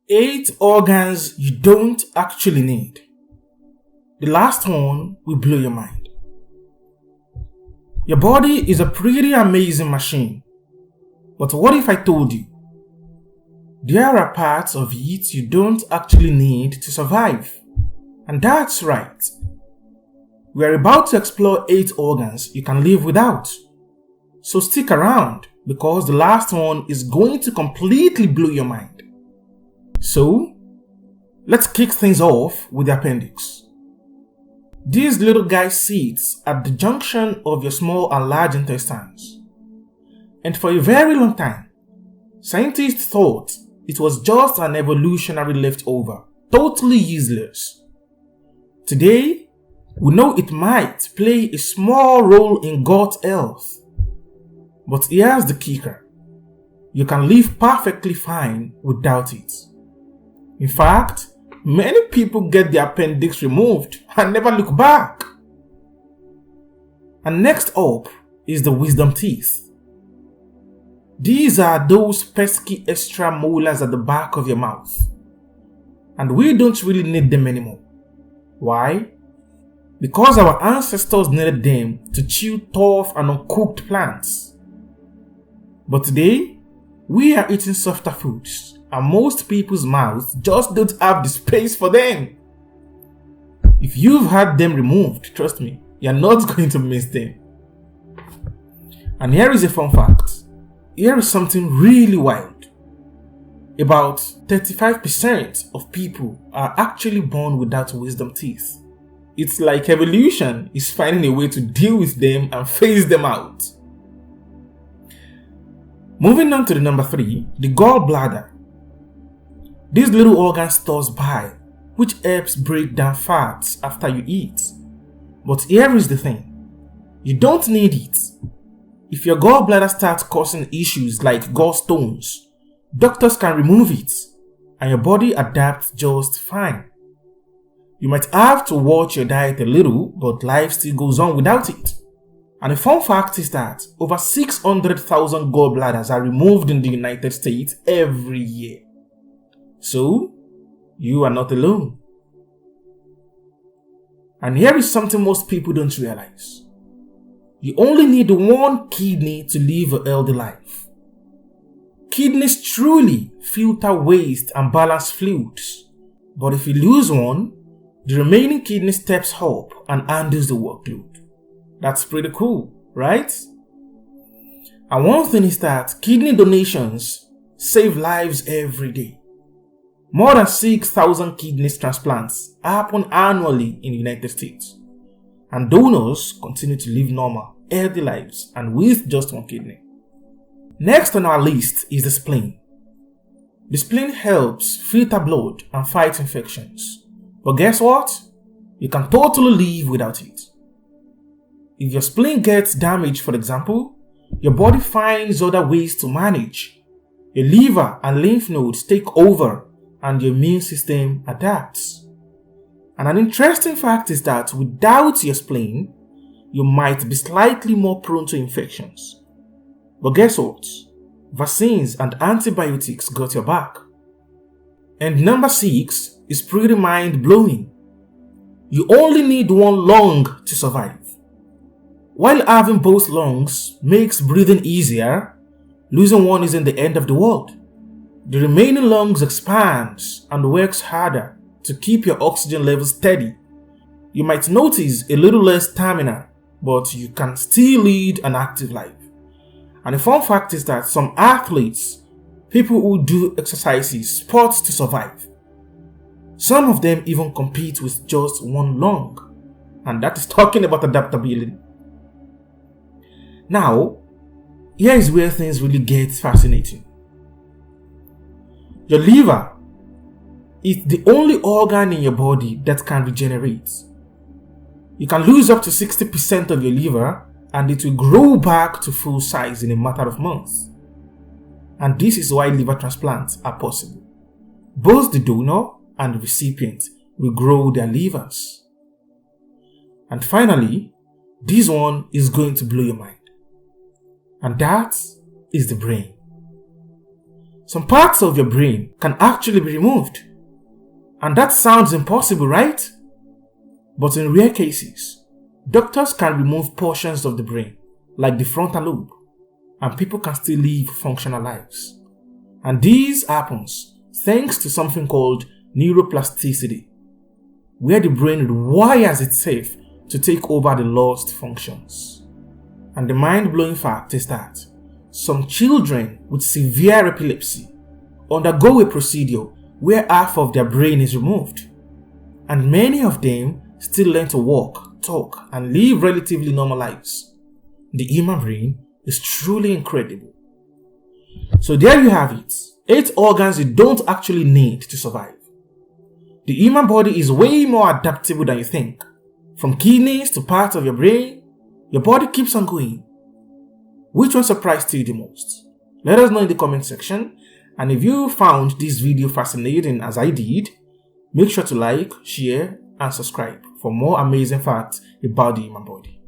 8 organs you don't actually need. The last one will blow your mind. Your body is a pretty amazing machine. But what if I told you there are parts of it you don't actually need to survive? And that's right. We are about to explore 8 organs you can live without. So stick around because the last one is going to completely blow your mind. So, let's kick things off with the appendix. This little guy sits at the junction of your small and large intestines. And for a very long time, scientists thought it was just an evolutionary leftover, totally useless. Today, we know it might play a small role in gut health. But here's the kicker. You can live perfectly fine without it. In fact, many people get their appendix removed and never look back. And next up is the wisdom teeth. These are those pesky extra molars at the back of your mouth. And we don't really need them anymore. Why? Because our ancestors needed them to chew tough and uncooked plants. But today, we are eating softer foods. And most people's mouths just don't have the space for them. If you've had them removed, trust me, you're not going to miss them. And here is a fun fact. Here is something really wild. About 35% of people are actually born without wisdom teeth. It's like evolution is finding a way to deal with them and phase them out. Moving on to the number 3, the gallbladder. This little organ stores bile, which helps break down fats after you eat. But here is the thing. You don't need it. If your gallbladder starts causing issues like gallstones, doctors can remove it and your body adapts just fine. You might have to watch your diet a little, but life still goes on without it. And the fun fact is that over 600,000 gallbladders are removed in the United States every year. So, you are not alone. And here is something most people don't realize. You only need one kidney to live a healthy life. Kidneys truly filter waste and balance fluids. But if you lose one, the remaining kidney steps up and handles the workload. That's pretty cool, right? And one thing is that kidney donations save lives every day. More than 6,000 kidney transplants happen annually in the United States. And donors continue to live normal, healthy lives and with just one kidney. Next on our list is the spleen. The spleen helps filter blood and fight infections. But guess what? You can totally live without it. If your spleen gets damaged, for example, your body finds other ways to manage. Your liver and lymph nodes take over and your immune system adapts. And an interesting fact is that without your spleen, you might be slightly more prone to infections. But guess what? Vaccines and antibiotics got your back. And number 6 is pretty mind-blowing. You only need one lung to survive. While having both lungs makes breathing easier, losing one isn't the end of the world. The remaining lungs expands and works harder to keep your oxygen levels steady. You might notice a little less stamina, but you can still lead an active life. And the fun fact is that some athletes, people who do exercises, sports to survive, some of them even compete with just one lung. And that is talking about adaptability. Now, here is where things really get fascinating. Your liver is the only organ in your body that can regenerate. You can lose up to 60% of your liver and it will grow back to full size in a matter of months. And this is why liver transplants are possible. Both the donor and the recipient will grow their livers. And finally, this one is going to blow your mind. And that is the brain. Some parts of your brain can actually be removed. And that sounds impossible, right? But in rare cases, doctors can remove portions of the brain, like the frontal lobe, and people can still live functional lives. And this happens thanks to something called neuroplasticity, where the brain rewires itself to take over the lost functions. And the mind-blowing fact is that some children with severe epilepsy undergo a procedure where half of their brain is removed, and many of them still learn to walk, talk, and live relatively normal lives. The human brain is truly incredible. So there you have it, 8 organs you don't actually need to survive. The human body is way more adaptable than you think. From kidneys to parts of your brain, your body keeps on going. Which one surprised you the most? Let us know in the comment section. And if you found this video fascinating as I did, make sure to like, share, and subscribe for more amazing facts about the human body.